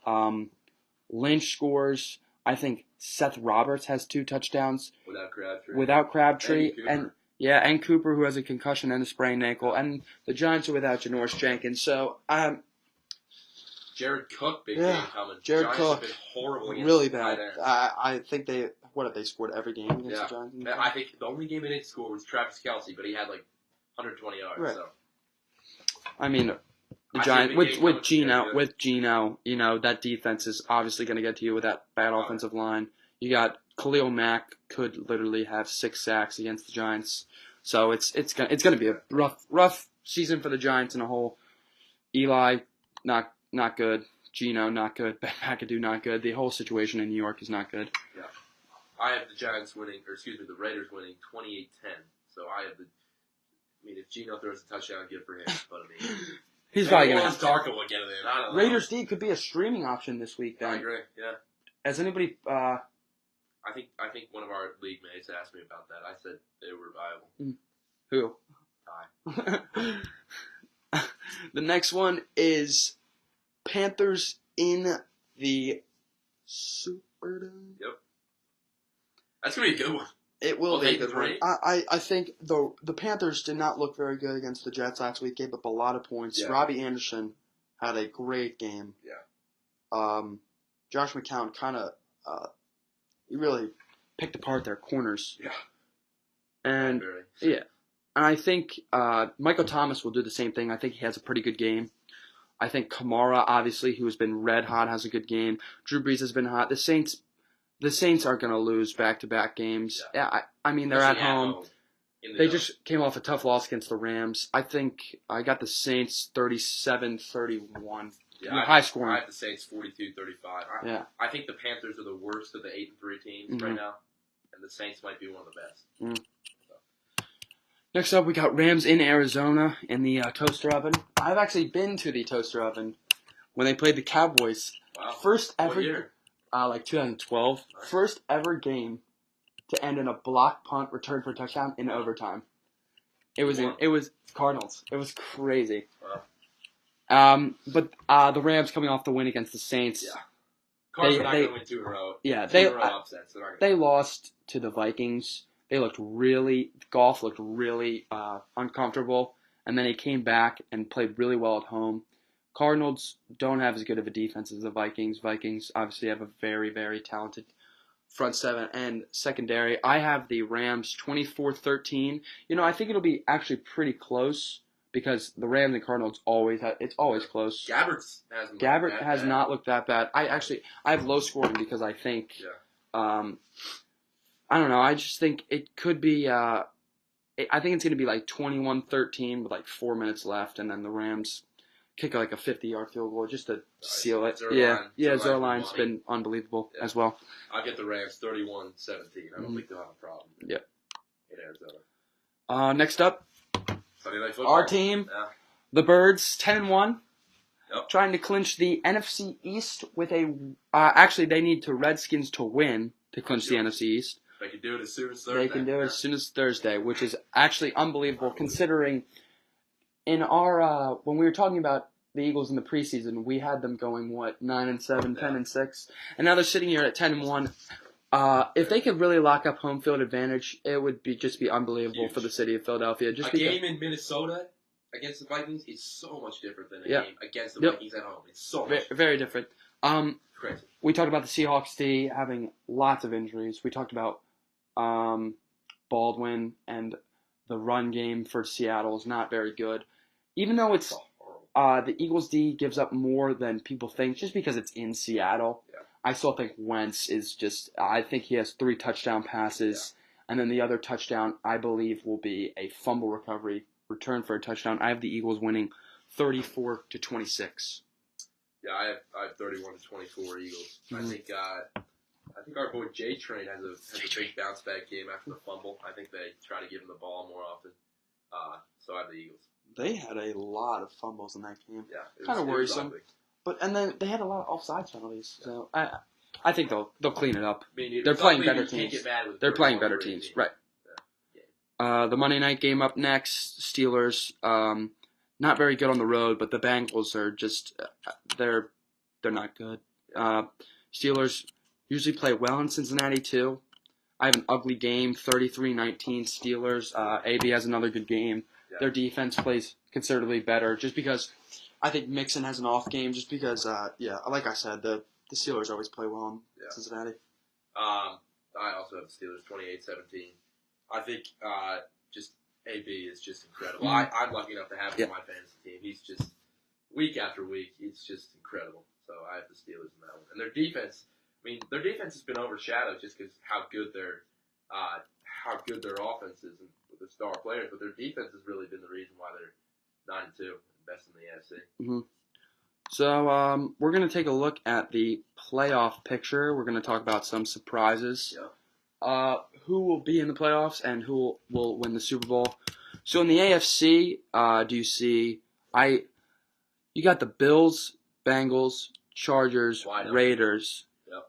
Speaker 3: Lynch scores. I think Seth Roberts has 2 touchdowns.
Speaker 2: Without Crabtree.
Speaker 3: And Cooper, who has a concussion and a sprained ankle. And the Giants are without Janoris Jenkins. So,
Speaker 2: Jared Cook, big game coming.
Speaker 3: Jared
Speaker 2: Giants
Speaker 3: Cook,
Speaker 2: have been horrible
Speaker 3: really bad. I think they scored every game against the Giants?
Speaker 2: I think the only game they didn't score was Travis Kelce, but he had like 120 yards.
Speaker 3: Right.
Speaker 2: So.
Speaker 3: I mean, the Giants with Geno, you know that defense is obviously going to get to you with that bad offensive line. You got Khalil Mack could literally have 6 sacks against the Giants, so it's gonna be a rough season for the Giants in a whole. Eli not good. Geno not good. Ben McAdoo not good. The whole situation in New York is not good.
Speaker 2: Yeah. I have the the Raiders winning 28-10. So I have if Geno throws a touchdown, good for him. But I mean,
Speaker 3: he's probably going to have
Speaker 2: Darko will get it in. I don't know.
Speaker 3: Raiders D could be a streaming option this week. Then
Speaker 2: I agree. Yeah.
Speaker 3: Has anybody?
Speaker 2: I think one of our league mates asked me about that. I said they were viable.
Speaker 3: Who? The next one is Panthers in the Superdome.
Speaker 2: Yep. That's going to be a good one.
Speaker 3: It will be a good one. I think the Panthers did not look very good against the Jets last week. Gave up a lot of points.
Speaker 2: Yeah.
Speaker 3: Robbie Anderson had a great game.
Speaker 2: Yeah.
Speaker 3: Josh McCown kind of he really picked apart their corners.
Speaker 2: Yeah.
Speaker 3: And and I think Michael Thomas will do the same thing. I think he has a pretty good game. I think Kamara, obviously, who has been red hot, has a good game. Drew Brees has been hot. The Saints aren't going to lose back-to-back games. Yeah, I mean, they're at home. They just came off a tough loss against the Rams. I think I got the Saints 37-31.
Speaker 2: Yeah,
Speaker 3: high scoring.
Speaker 2: I have the Saints 42-35. I think the Panthers are the worst of the 8-3 teams right now, and the Saints might be one of the best.
Speaker 3: Next up, we got Rams in Arizona in the toaster oven. I've actually been to the toaster oven when they played the Cowboys.
Speaker 2: Wow.
Speaker 3: First ever,
Speaker 2: what year?
Speaker 3: Like 2012. Nice. First ever game to end in a block punt return for a touchdown in overtime. It was Cardinals. It was crazy.
Speaker 2: Wow.
Speaker 3: But the Rams coming off the win against the Saints.
Speaker 2: Yeah. Cardinals are not going to win 2 in a row.
Speaker 3: Yeah,
Speaker 2: two in a row upsets.
Speaker 3: They lost to the Vikings. Goff looked really uncomfortable, and then he came back and played really well at home. Cardinals don't have as good of a defense as the Vikings. Vikings obviously have a very, very talented front seven and secondary. I have the Rams 24-13. I think it'll be actually pretty close because the Rams and Cardinals it's always close.
Speaker 2: Gabbert
Speaker 3: has not looked that bad. I have low scoring because I think I don't know. I just think it could be. I think it's going to be like 21-13 with like 4 minutes left, and then the Rams kick like a 50-yard field goal just to seal it. Zerline's been unbelievable as well.
Speaker 2: I'll get the Rams 31-17. I don't think they'll have a problem.
Speaker 3: Yeah.
Speaker 2: In Arizona.
Speaker 3: Next up,
Speaker 2: Sunday Night Football.
Speaker 3: our team, the Birds, 10-1.
Speaker 2: Yep.
Speaker 3: Trying to clinch the NFC East with a. Actually, they need the Redskins to win to clinch the NFC East.
Speaker 2: They can do it as soon as Thursday.
Speaker 3: They can do it as soon as Thursday, which is actually unbelievable considering in our when we were talking about the Eagles in the preseason, we had them going 9-7, 10-6, and now they're sitting here at 10-1. If they could really lock up home field advantage, it would be unbelievable for the city of Philadelphia.
Speaker 2: Game in Minnesota against the Vikings is so much different than a game against the Vikings at home. It's so much
Speaker 3: very different.
Speaker 2: Crazy.
Speaker 3: We talked about the Seahawks D having lots of injuries. We talked about Baldwin, and the run game for Seattle is not very good. Even though it's the Eagles D gives up more than people think, just because it's in Seattle.
Speaker 2: Yeah.
Speaker 3: I still think Wentz is just. I think he has 3 touchdown passes, and then the other touchdown I believe will be a fumble recovery return for a touchdown. I have the Eagles winning 34-26.
Speaker 2: Yeah, I have 31-24 Eagles.
Speaker 3: Mm-hmm.
Speaker 2: I think our boy J Train has a big bounce back game after the fumble. I think they try to give him the ball more often. So I have the Eagles.
Speaker 3: They had a lot of fumbles in that game.
Speaker 2: Yeah,
Speaker 3: Kind of worrisome. And then they had a lot of offsides penalties. So I think they'll clean it up. They're playing better teams. They're playing better teams, right? Yeah. The Monday night game up next, Steelers. Not very good on the road, but the Bengals are just they're not good. Steelers usually play well in Cincinnati too. I have an ugly game, 33-19 Steelers. AB has another good game.
Speaker 2: Yeah.
Speaker 3: Their defense plays considerably better, just because I think Mixon has an off game. Just because, like I said, the Steelers always play well in Cincinnati.
Speaker 2: I also have the Steelers 28-17. I think just AB is just incredible.
Speaker 3: Mm-hmm.
Speaker 2: I'm lucky enough to have him on my fantasy team. He's just week after week, he's just incredible. So I have the Steelers in that one. And their defense has been overshadowed just because how good their offense is with their star players. But their defense has really been the reason why they're 9-2, best in the NFC.
Speaker 3: Mm-hmm. So we're going to take a look at the playoff picture. We're going to talk about some surprises.
Speaker 2: Yeah.
Speaker 3: Who will be in the playoffs and who will win the Super Bowl. So in the AFC, do you see you got the Bills, Bengals, Chargers, Raiders,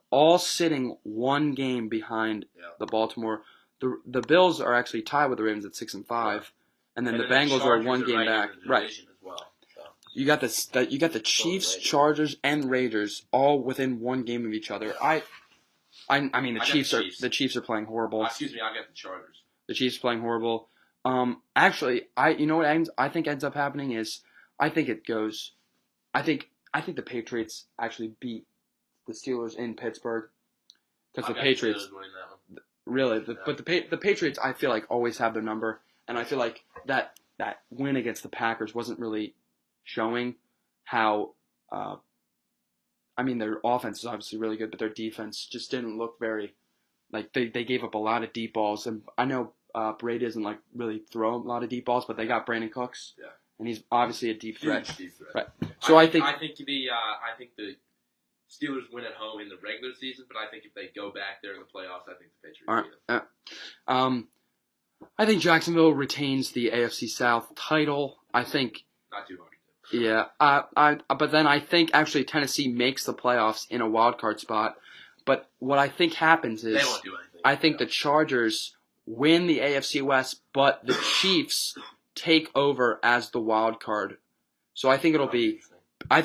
Speaker 3: all sitting one game behind the Baltimore. The Bills are actually tied with the Ravens at 6-5, and then the Bengals are one game back. Right.
Speaker 2: As well, so.
Speaker 3: You got the Chiefs, Chargers, and Raiders all within one game of each other. I mean the Chiefs are playing horrible.
Speaker 2: Excuse me, I got the Chargers.
Speaker 3: The Chiefs are playing horrible. Actually, you know what I think ends up happening is I think the Patriots actually beat the Steelers in Pittsburgh because the Patriots really, but the Patriots I feel like always have their number, and I feel like that win against the Packers wasn't really showing how. Their offense is obviously really good, but their defense just didn't look very like they gave up a lot of deep balls, and I know Brady doesn't like really throw a lot of deep balls, but they got Brandon Cooks, and he's obviously a deep threat.
Speaker 2: Huge deep threat.
Speaker 3: Right. So I think
Speaker 2: the Steelers win at home in the regular season, but I think if they go back there in the playoffs, I think the Patriots beat them.
Speaker 3: I think Jacksonville retains the AFC South title. I think
Speaker 2: not too hard.
Speaker 3: Yeah, but then I think actually Tennessee makes the playoffs in a wild card spot. But what I think happens is
Speaker 2: they won't do anything.
Speaker 3: I think the Chargers win the AFC West, but the Chiefs take over as the wild card. So I think it'll be. My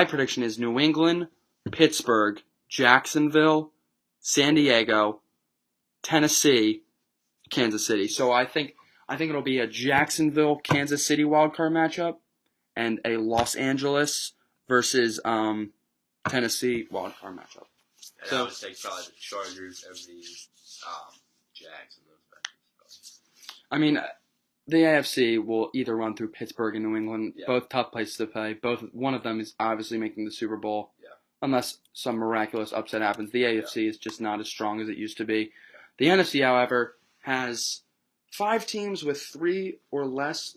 Speaker 3: prediction is New England, Pittsburgh, Jacksonville, San Diego, Tennessee, Kansas City. So I think it'll be a Jacksonville, Kansas City wild card matchup, and a Los Angeles versus Tennessee wildcard matchup.
Speaker 2: And I would say probably the Chargers and the Jags in those matches.
Speaker 3: I mean, the AFC will either run through Pittsburgh and New England, both tough places to play. One of them is obviously making the Super Bowl, unless some miraculous upset happens. The AFC is just not as strong as it used to be. The NFC, however, has 5 teams with 3 or less,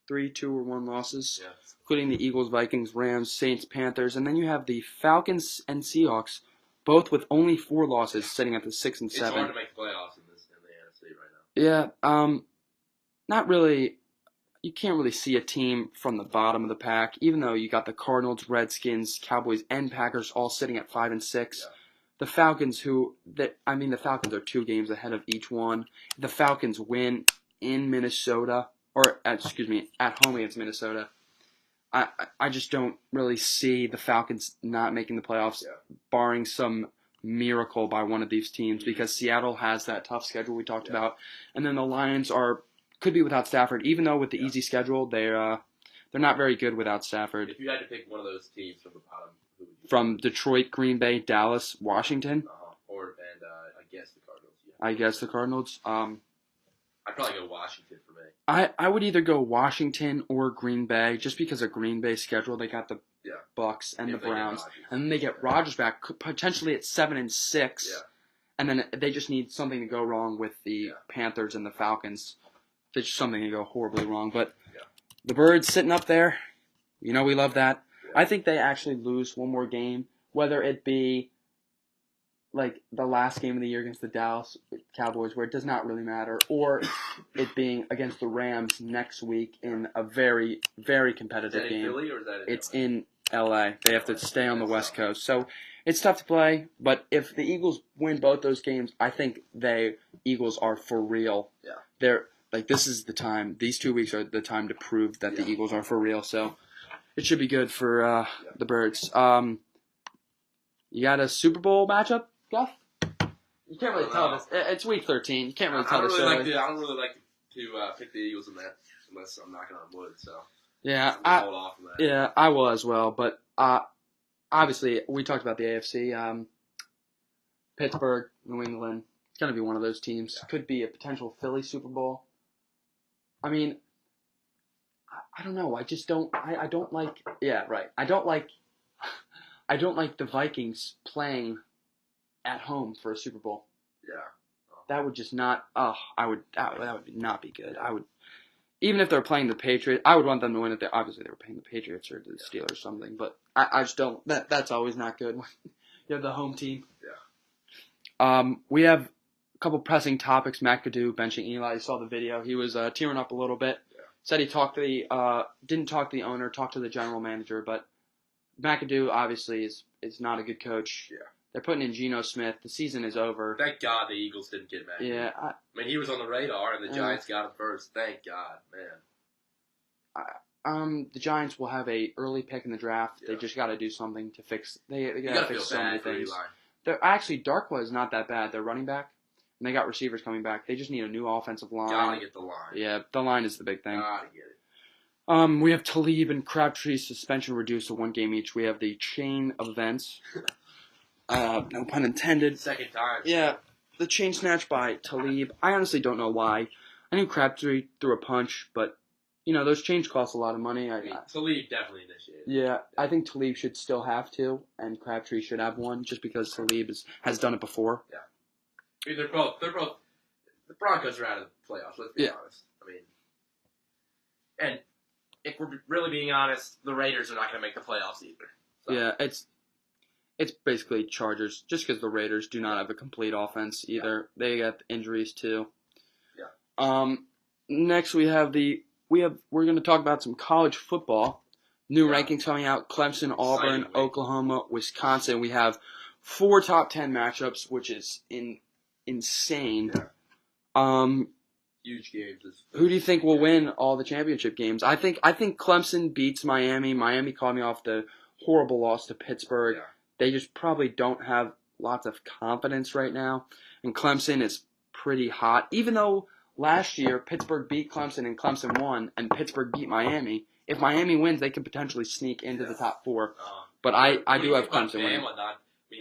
Speaker 3: 3, 2, or 1 losses, including the Eagles, Vikings, Rams, Saints, Panthers, and then you have the Falcons and Seahawks, both with only 4 losses, sitting at the 6 and 7.
Speaker 2: It's hard to make the playoffs in the NFC right
Speaker 3: Yeah,
Speaker 2: now.
Speaker 3: not really. You can't really see a team from the bottom of the pack, even though you got the Cardinals, Redskins, Cowboys, and Packers all sitting at 5 and 6.
Speaker 2: Yeah.
Speaker 3: The Falcons, the Falcons are 2 games ahead of each one. The Falcons win in Minnesota. At home against Minnesota, I just don't really see the Falcons not making the playoffs, barring some miracle by one of these teams, because Seattle has that tough schedule we talked about, and then the Lions could be without Stafford, even though with the easy schedule, they're They're not very good without Stafford.
Speaker 2: If you had to pick one of those teams from the bottom, who would you
Speaker 3: From Detroit, Green Bay, Dallas, Washington,
Speaker 2: I guess the Cardinals. Yeah.
Speaker 3: I guess the Cardinals.
Speaker 2: I'd probably go Washington for me.
Speaker 3: I would either go Washington or Green Bay, just because of Green Bay's schedule. They got the Bucks and
Speaker 2: If
Speaker 3: the
Speaker 2: they get
Speaker 3: Browns,
Speaker 2: Rodgers.
Speaker 3: and then they get Rodgers back, potentially at 7-6.
Speaker 2: Yeah.
Speaker 3: And then they just need something to go wrong with the Panthers and the Falcons. There's just something to go horribly wrong. But the Birds sitting up there, we love that.
Speaker 2: Yeah.
Speaker 3: I think they actually lose one more game, whether it be like the last game of the year against the Dallas Cowboys, where it does not really matter, or it being against the Rams next week in a very, very competitive
Speaker 2: Is that in
Speaker 3: game.
Speaker 2: Philly or is that in
Speaker 3: It's
Speaker 2: LA?
Speaker 3: in LA. They have to stay on the West Coast. So it's tough to play, but if the Eagles win both those games, I think Eagles are for real.
Speaker 2: Yeah.
Speaker 3: They're this is the time. These 2 weeks are the time to prove that the Eagles are for real. So it should be good for the Birds. You got a Super Bowl matchup, Guff? You can't really tell this. It's week 13. You can't really tell this.
Speaker 2: I don't really like to pick the Eagles in that unless I'm knocking on wood. So
Speaker 3: yeah,
Speaker 2: I'm hold off on that.
Speaker 3: Yeah, I will as well. But obviously, we talked about the AFC. Pittsburgh, New England. It's going to be one of those teams.
Speaker 2: Yeah.
Speaker 3: Could be a potential Philly Super Bowl. I mean, I don't know. I just don't. I don't like. Yeah, right. I don't like the Vikings playing at home for a Super Bowl.
Speaker 2: Yeah.
Speaker 3: That would just not. That would not be good. I would. Even if they're playing the Patriots, I would want them to win it. Obviously, they were playing the Patriots or the Steelers or something, but I just don't. That's always not good when you have the home team.
Speaker 2: Yeah.
Speaker 3: We have a couple pressing topics. McAdoo benching Eli. You saw the video. He was tearing up a little bit.
Speaker 2: Yeah.
Speaker 3: Said he didn't talk to the owner, talked to the general manager, but McAdoo obviously is not a good coach.
Speaker 2: Yeah.
Speaker 3: They're putting in Geno Smith. The season is over.
Speaker 2: Thank God the Eagles didn't get back.
Speaker 3: Yeah.
Speaker 2: I mean, he was on the radar, and the Giants got him first. Thank God, man.
Speaker 3: The Giants will have a early pick in the draft.
Speaker 2: Yeah.
Speaker 3: They just got to do something to fix. They
Speaker 2: You
Speaker 3: got
Speaker 2: gotta
Speaker 3: to
Speaker 2: feel
Speaker 3: fix so many
Speaker 2: bad for
Speaker 3: things.
Speaker 2: Eli.
Speaker 3: They're actually Darkwa is not that bad. They're running back, and they got receivers coming back. They just need a new offensive line.
Speaker 2: Gotta get the line.
Speaker 3: Yeah, the line is the big thing.
Speaker 2: Gotta get it.
Speaker 3: We have Talib and Crabtree's suspension reduced to 1 game each. We have the chain of events. No pun intended.
Speaker 2: Second time.
Speaker 3: Yeah, the chain snatch by Talib. I honestly don't know why. I knew Crabtree threw a punch, but those chains cost a lot of money.
Speaker 2: I mean, Talib definitely initiated.
Speaker 3: Yeah, I think Talib should still have 2, and Crabtree should have 1, just because Talib has done it before.
Speaker 2: Yeah. I mean, they're both. The Broncos are out of the playoffs. Let's be honest. I mean, and if we're really being honest, the Raiders are not going to make the playoffs either. So.
Speaker 3: Yeah, it's basically Chargers, just because the Raiders do not have a complete offense either. Yeah. They got injuries too.
Speaker 2: Yeah.
Speaker 3: Next we're going to talk about some college football. New rankings coming out: Clemson, Auburn, Oklahoma, Wisconsin. We have 4 top 10 matchups, which is insane.
Speaker 2: Yeah. Huge games.
Speaker 3: Who do you think will win all the championship games? I think Clemson beats Miami. Miami coming off the horrible loss to Pittsburgh.
Speaker 2: Yeah.
Speaker 3: They just probably don't have lots of confidence right now. And Clemson is pretty hot. Even though last year Pittsburgh beat Clemson and Clemson won, and Pittsburgh beat Miami. If Miami wins, they could potentially sneak into the top 4. But I do have Clemson winning.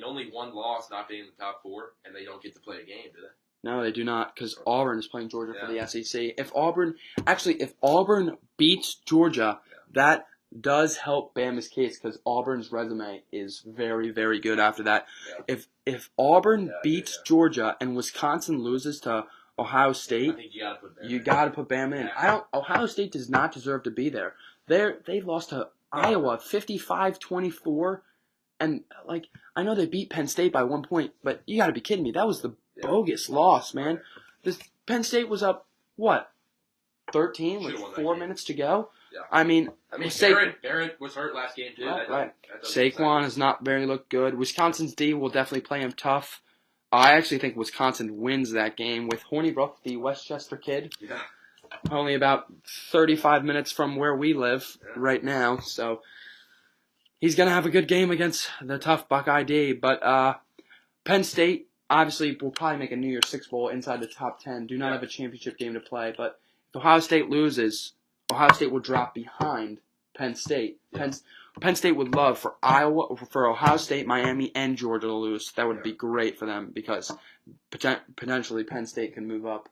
Speaker 2: Only 1 loss not being in the top 4, and they don't get to play a game, do they?
Speaker 3: No, they do not, because Auburn is playing Georgia for the SEC. If Auburn beats Georgia, that does help Bama's case, because Auburn's resume is very, very good after that. Yeah. If Auburn beats Georgia and Wisconsin loses to Ohio State,
Speaker 2: I think
Speaker 3: you got to put Bama in. Ohio State does not deserve to be there. They lost to Iowa 55-24, and I know they beat Penn State by 1 point, but you got to be kidding me. That was the bogus loss, man. This Penn State was up 13 with 4 minutes to go.
Speaker 2: Yeah.
Speaker 3: I mean,
Speaker 2: Barrett was hurt last game too.
Speaker 3: Right. Saquon has not very looked good. Wisconsin's D will definitely play him tough. I actually think Wisconsin wins that game with Hornibrook, the Westchester kid.
Speaker 2: Yeah.
Speaker 3: Only about 35 minutes from where we live right now, so he's gonna have a good game against the tough Buckeye D. But Penn State obviously will probably make a New Year's Six Bowl inside the top 10. Do not have a championship game to play, but if Ohio State loses, Ohio State will drop behind Penn State.
Speaker 2: Yeah.
Speaker 3: Penn State would love for Ohio State, Miami, and Georgia to lose. That would be great for them because potentially Penn State can move up.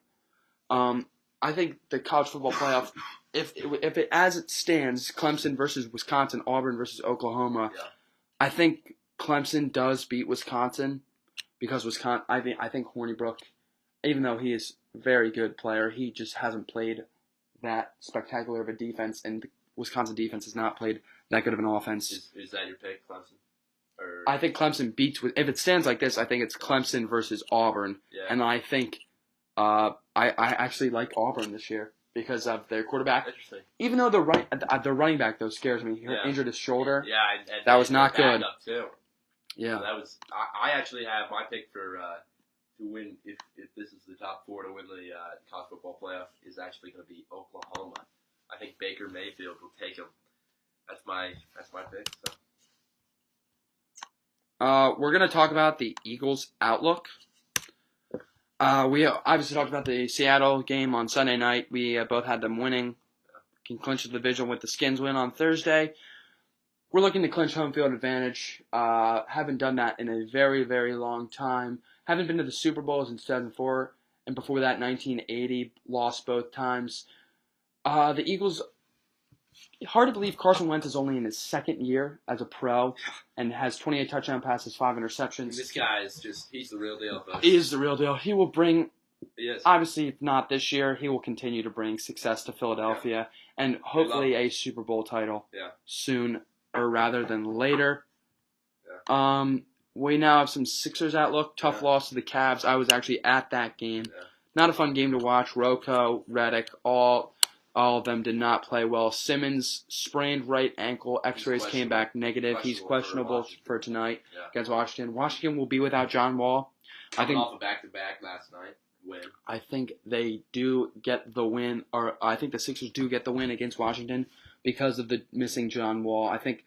Speaker 3: I think the college football playoff, if it as it stands, Clemson versus Wisconsin, Auburn versus Oklahoma, I think Clemson does beat Wisconsin because Wisconsin. I think Hornibrook, even though he is a very good player, he just hasn't played that spectacular of a defense, and the Wisconsin defense has not played that good of an offense.
Speaker 2: Is that your pick, Clemson? Or...
Speaker 3: I think Clemson beats. If it stands like this, I think it's Clemson versus Auburn, and I think I actually like Auburn this year because of their quarterback.
Speaker 2: Interesting.
Speaker 3: Even though the running back though scares me. He injured his shoulder.
Speaker 2: Yeah, and
Speaker 3: that was not good.
Speaker 2: Up too.
Speaker 3: Yeah,
Speaker 2: so that was. I actually have my pick for to win if this is the top 4 to win the college football playoff is actually going to be Oklahoma. I think Baker Mayfield will take him. That's my pick. So.
Speaker 3: We're going to talk about the Eagles' outlook. We obviously talked about the Seattle game on Sunday night. We both had them winning. Can clinch the division with the Skins win on Thursday. We're looking to clinch home field advantage. Haven't done that in a very, very long time. Haven't been to the Super Bowl since 2004, and before that, 1980. Lost both times. The Eagles, hard to believe Carson Wentz is only in his second year as a pro and has 28 touchdown passes, 5 interceptions.
Speaker 2: This guy is he's the real deal, folks.
Speaker 3: He is the real deal. He will bring,
Speaker 2: yes.
Speaker 3: Obviously, if not this year, he will continue to bring success to Philadelphia and hopefully a Super Bowl title soon or rather than later. Yeah. We now have some Sixers outlook. Tough loss to the Cavs. I was actually at that game. Yeah. Not a fun game to watch. Rocco, Redick, all of them did not play well. Simmons sprained right ankle. X-rays came back negative. He's questionable for tonight against Washington. Washington will be without John Wall.
Speaker 2: Coming off a back-to-back last night win.
Speaker 3: I think they do get the win, or I think the Sixers do get the win against Washington because of the missing John Wall. I think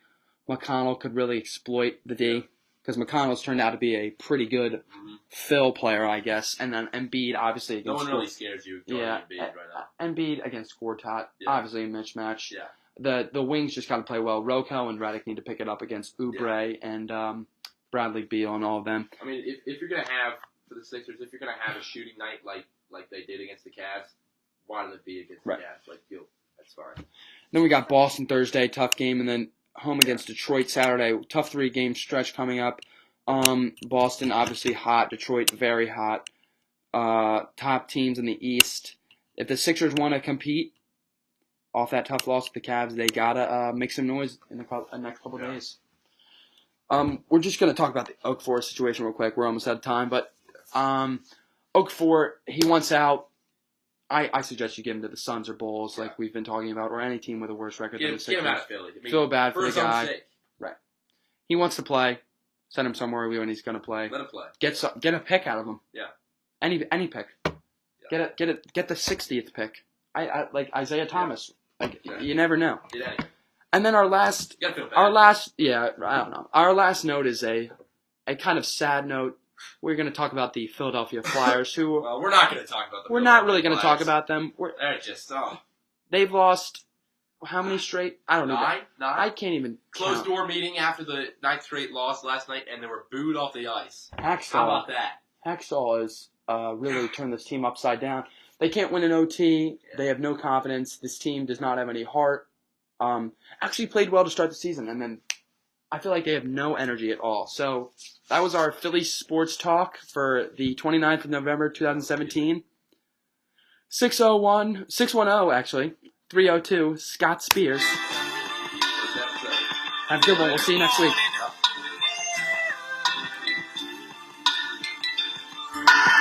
Speaker 3: McConnell could really exploit the D. Because McConnell's turned out to be a pretty good fill player, I guess. And then Embiid, obviously, against...
Speaker 2: No one really scares you going Embiid right now.
Speaker 3: Embiid against Gortat, obviously a mismatch. Yeah. The wings just got to play well. Rocco and Redick need to pick it up against Oubre and Bradley Beal and all of them.
Speaker 2: I mean, if you're going to have, for the Sixers, if you're going to have a shooting night like they did against the Cavs, why did it be against the Cavs? That's fine.
Speaker 3: Then we got Boston Thursday, tough game, and then home against Detroit Saturday. Tough 3-game stretch coming up. Boston obviously hot. Detroit very hot. Top teams in the East. If the Sixers want to compete off that tough loss to the Cavs, they gotta make some noise in the next couple days. We're just gonna talk about the Okafor situation real quick. We're almost out of time, but Okafor, he wants out. I suggest you give him to the Suns or Bulls, like we've been talking about, or any team with a worse record than the Sixers.
Speaker 2: Get him out of Philly.
Speaker 3: Feel bad for the guy.
Speaker 2: Sake.
Speaker 3: Right. He wants to play. Send him somewhere when he's going to play.
Speaker 2: Let him play.
Speaker 3: Get a pick out of him.
Speaker 2: Yeah.
Speaker 3: Any pick. Yeah. Get the 60th pick. I like Isaiah Thomas. Yeah. You never know.
Speaker 2: Yeah.
Speaker 3: And then our last I don't know. Our last note is a kind of sad note. We're going to talk about the Philadelphia Flyers, who...
Speaker 2: Well, we're not going to talk about them.
Speaker 3: We're not really going to talk about them.
Speaker 2: They're just...
Speaker 3: They've lost... How many straight? I don't know.
Speaker 2: 9?
Speaker 3: I can't even
Speaker 2: Closed door meeting after the 9th straight loss last night, and they were booed off the ice.
Speaker 3: Hacksaw.
Speaker 2: How about that?
Speaker 3: Hacksaw has really turned this team upside down. They can't win an OT. Yeah. They have no confidence. This team does not have any heart. Actually played well to start the season, and then I feel like they have no energy at all. So that was our Philly sports talk for the 29th of November, 2017. 610, actually. 302, Scott Spears. Have a good one. We'll see you next week.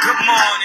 Speaker 1: Good morning.